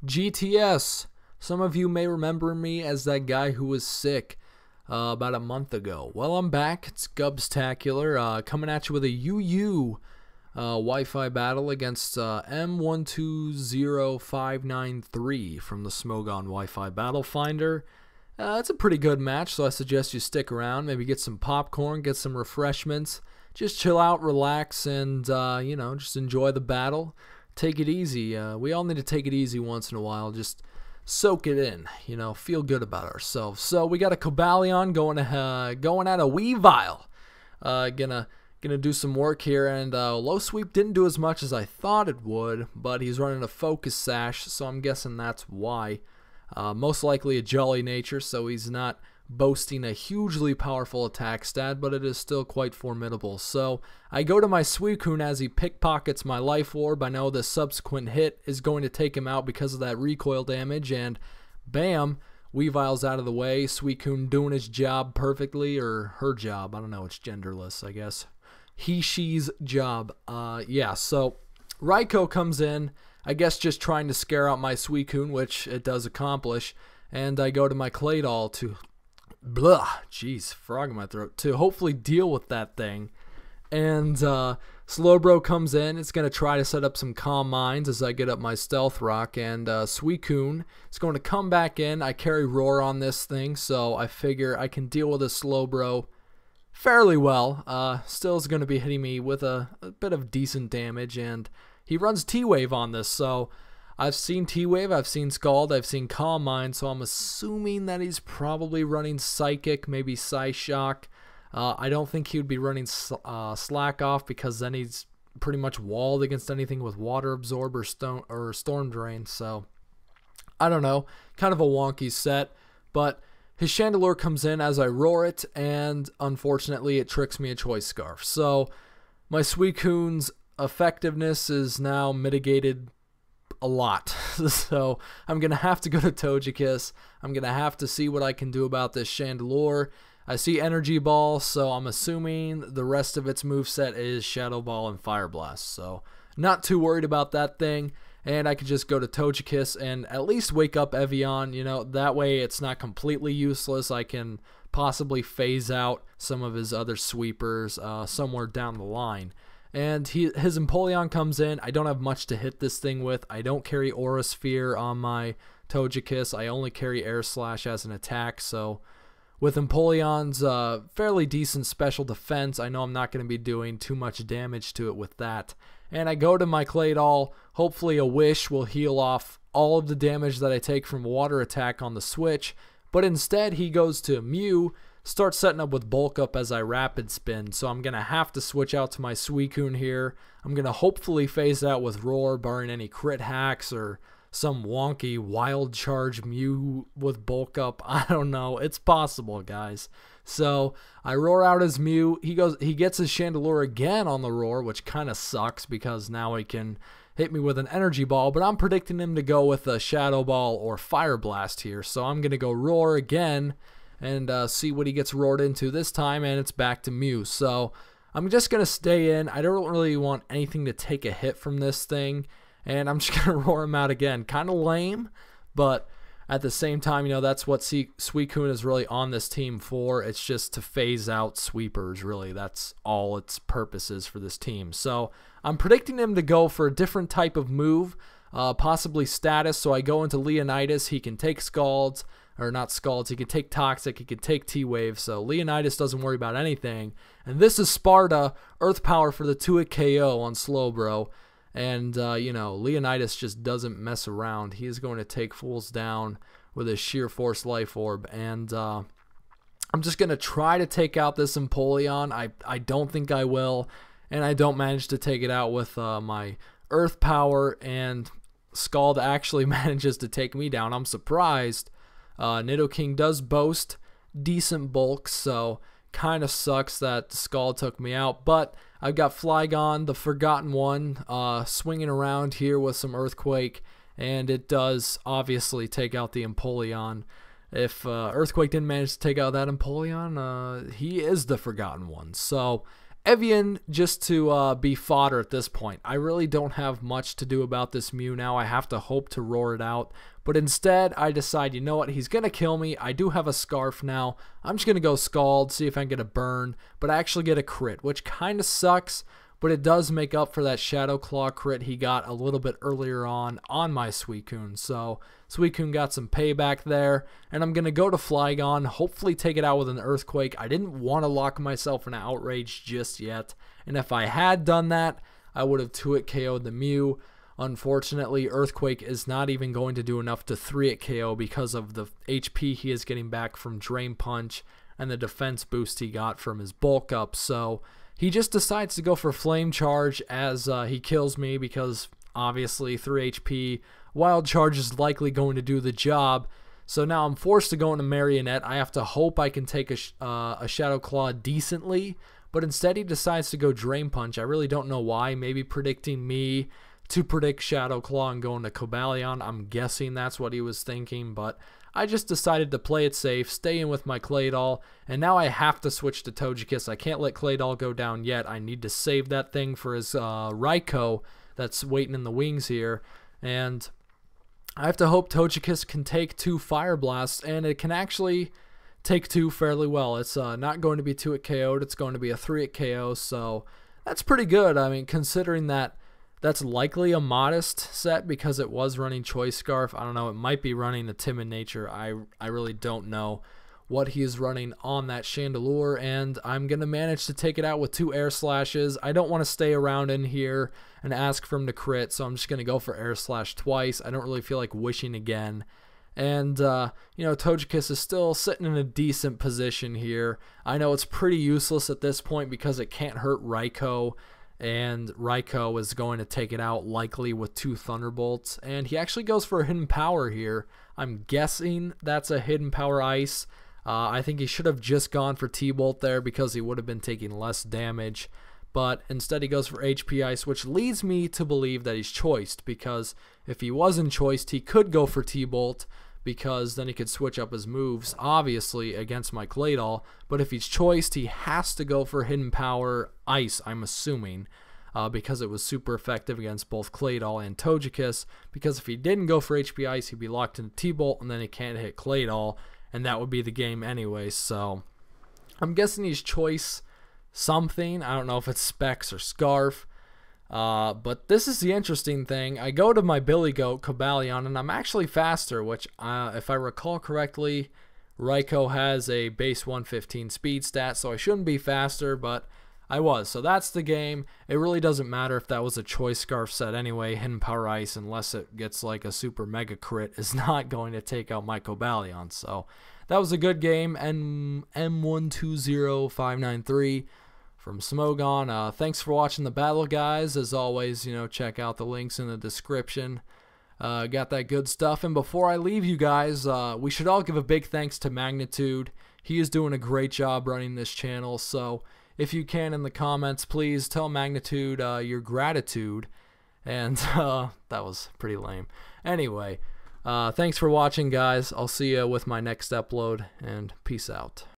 GTS. Some of you may remember me as that guy who was sick about a month ago. Well, I'm back. It's Gubstacular coming at you with a UU Wi-Fi battle against m120593 from the Smogon Wi-Fi Battle Finder. It's a pretty good match, so I suggest you stick around. Maybe get some popcorn, get some refreshments. Just chill out, relax, and, just enjoy the battle. Take it easy. We all need to take it easy once in a while. Just soak it in, feel good about ourselves. So we got a Cobalion going at a Weavile. Gonna do some work here, and low sweep didn't do as much as I thought it would, but he's running a focus sash, so I'm guessing that's why. Most likely a jolly nature, so he's not boasting a hugely powerful attack stat, but it is still quite formidable. So I go to my Suicune as he pickpockets my life orb. I know the subsequent hit is going to take him out because of that recoil damage, and bam, Weavile's out of the way. Suicune doing his job perfectly, or her job. I don't know, it's genderless, I guess. He, she's job. Yeah, so Raikou comes in, I guess just trying to scare out my Suicune, which it does accomplish, and I go to my Claydol to frog in my throat, to hopefully deal with that thing. And Slowbro comes in. It's going to try to set up some Calm Minds as I get up my Stealth Rock, and Suicune is going to come back in. I carry Roar on this thing, so I figure I can deal with a Slowbro fairly well. Still is going to be hitting me with a bit of decent damage, and he runs T-Wave on this, so I've seen T-Wave, I've seen Scald, I've seen Calm Mind, so I'm assuming that he's probably running Psychic, maybe Psyshock. I don't think he would be running Slack Off, because then he's pretty much walled against anything with Water Absorb or Storm Drain, so I don't know. Kind of a wonky set, but his Chandelure comes in as I roar it, and unfortunately it tricks me a Choice Scarf. So my Suicune's effectiveness is now mitigated a lot. So I'm going to have to go to Togekiss. I'm going to have to see what I can do about this Chandelure. I see Energy Ball, so I'm assuming the rest of its moveset is Shadow Ball and Fire Blast. So not too worried about that thing. And I could just go to Togekiss and at least wake up Evian. That way it's not completely useless. I can possibly phase out some of his other sweepers somewhere down the line. And his Empoleon comes in. I don't have much to hit this thing with. I don't carry Aura Sphere on my Togekiss. I only carry Air Slash as an attack. So with Empoleon's fairly decent special defense, I know I'm not going to be doing too much damage to it with that. And I go to my Claydol. Hopefully a Wish will heal off all of the damage that I take from Water Attack on the switch. But instead he goes to Mew, starts setting up with Bulk Up as I Rapid Spin, so I'm going to have to switch out to my Suicune here. I'm going to hopefully phase out with Roar, barring any crit hacks or some wonky Wild Charge Mew with Bulk Up. I don't know. It's possible, guys. So I roar out his Mew. He gets his Chandelure again on the Roar, which kind of sucks because now he can hit me with an Energy Ball, but I'm predicting him to go with a Shadow Ball or Fire Blast here, so I'm going to go Roar again and see what he gets roared into this time, and it's back to Mew. So I'm just going to stay in. I don't really want anything to take a hit from this thing, and I'm just going to roar him out again. Kind of lame, but at the same time, that's what Suicune is really on this team for. It's just to phase out sweepers, really. That's all its purpose is for this team. So I'm predicting him to go for a different type of move, possibly Status. So I go into Leonidas. He can take Scalds. Or not Scalds, he can take Toxic, he can take T-Wave, so Leonidas doesn't worry about anything. And this is Sparta, Earth Power for the 2-hit KO on Slowbro. And, Leonidas just doesn't mess around. He is going to take fools down with his Sheer Force Life Orb. And I'm just going to try to take out this Empoleon. I don't think I will. And I don't manage to take it out with my Earth Power. And Scald actually manages to take me down. I'm surprised. Nidoking does boast decent bulk, so kind of sucks that Scald took me out, but I've got Flygon, the Forgotten One, swinging around here with some Earthquake, and it does obviously take out the Empoleon. If Earthquake didn't manage to take out that Empoleon, he is the Forgotten One. So Evian just to be fodder at this point. I really don't have much to do about this Mew now. I have to hope to roar it out. But instead, I decide, you know what, he's going to kill me. I do have a Scarf now. I'm just going to go Scald, see if I can get a burn. But I actually get a crit, which kind of sucks. But it does make up for that Shadow Claw crit he got a little bit earlier on my Suicune. So Suicune got some payback there. And I'm going to go to Flygon, hopefully take it out with an Earthquake. I didn't want to lock myself in an Outrage just yet. And if I had done that, I would have 2-hit KO'd the Mew. Unfortunately, Earthquake is not even going to do enough to 3-hit KO because of the HP he is getting back from Drain Punch and the defense boost he got from his Bulk Up. So he just decides to go for Flame Charge as he kills me because obviously 3 HP. Wild Charge is likely going to do the job. So now I'm forced to go into Marionette. I have to hope I can take a Shadow Claw decently. But instead he decides to go Drain Punch. I really don't know why. Maybe predicting me to predict Shadow Claw and go into Cobalion. I'm guessing that's what he was thinking. But I just decided to play it safe, stay in with my Claydol, and now I have to switch to Togekiss. I can't let Claydol go down yet. I need to save that thing for his Raikou that's waiting in the wings here, and I have to hope Togekiss can take 2 Fire Blasts, and it can actually take 2 fairly well. It's not going to be 2-hit KO'd, it's going to be a 3-hit KO, so that's pretty good. I mean, considering that that's likely a modest set because it was running Choice Scarf. I don't know. It might be running a Timid Nature. I really don't know what he is running on that Chandelure, and I'm going to manage to take it out with 2 Air Slashes. I don't want to stay around in here and ask for him to crit, so I'm just going to go for Air Slash twice. I don't really feel like wishing again. And, you know, Togekiss is still sitting in a decent position here. I know it's pretty useless at this point because it can't hurt Raikou, and Raikou is going to take it out likely with 2 Thunderbolts, and he actually goes for a Hidden Power here. I'm guessing that's a Hidden Power Ice. I think he should have just gone for T-Bolt there because he would have been taking less damage, but instead he goes for HP Ice, which leads me to believe that he's choiced, because if he wasn't choiced, he could go for T-Bolt, because then he could switch up his moves, obviously, against my Claydol. But if he's choiced, he has to go for Hidden Power Ice, I'm assuming, because it was super effective against both Claydol and Togekiss. Because if he didn't go for HP Ice, he'd be locked into T-Bolt, and then he can't hit Claydol, and that would be the game anyway. So I'm guessing he's choice something. I don't know if it's Specs or Scarf. But this is the interesting thing. I go to my Billy Goat, Cobalion, and I'm actually faster, which, if I recall correctly, Raikou has a base 115 speed stat, so I shouldn't be faster, but I was. So that's the game. It really doesn't matter if that was a Choice Scarf set anyway. Hidden Power Ice, unless it gets like a super mega crit, is not going to take out my Cobalion. So that was a good game. M120593 from Smogon. Thanks for watching the battle, guys. As always, you know, check out the links in the description. Got that good stuff. And before I leave you guys, we should all give a big thanks to Magnitude. He is doing a great job running this channel. So if you can, in the comments, please tell Magnitude your gratitude. And that was pretty lame. Anyway, thanks for watching, guys. I'll see you with my next upload, and peace out.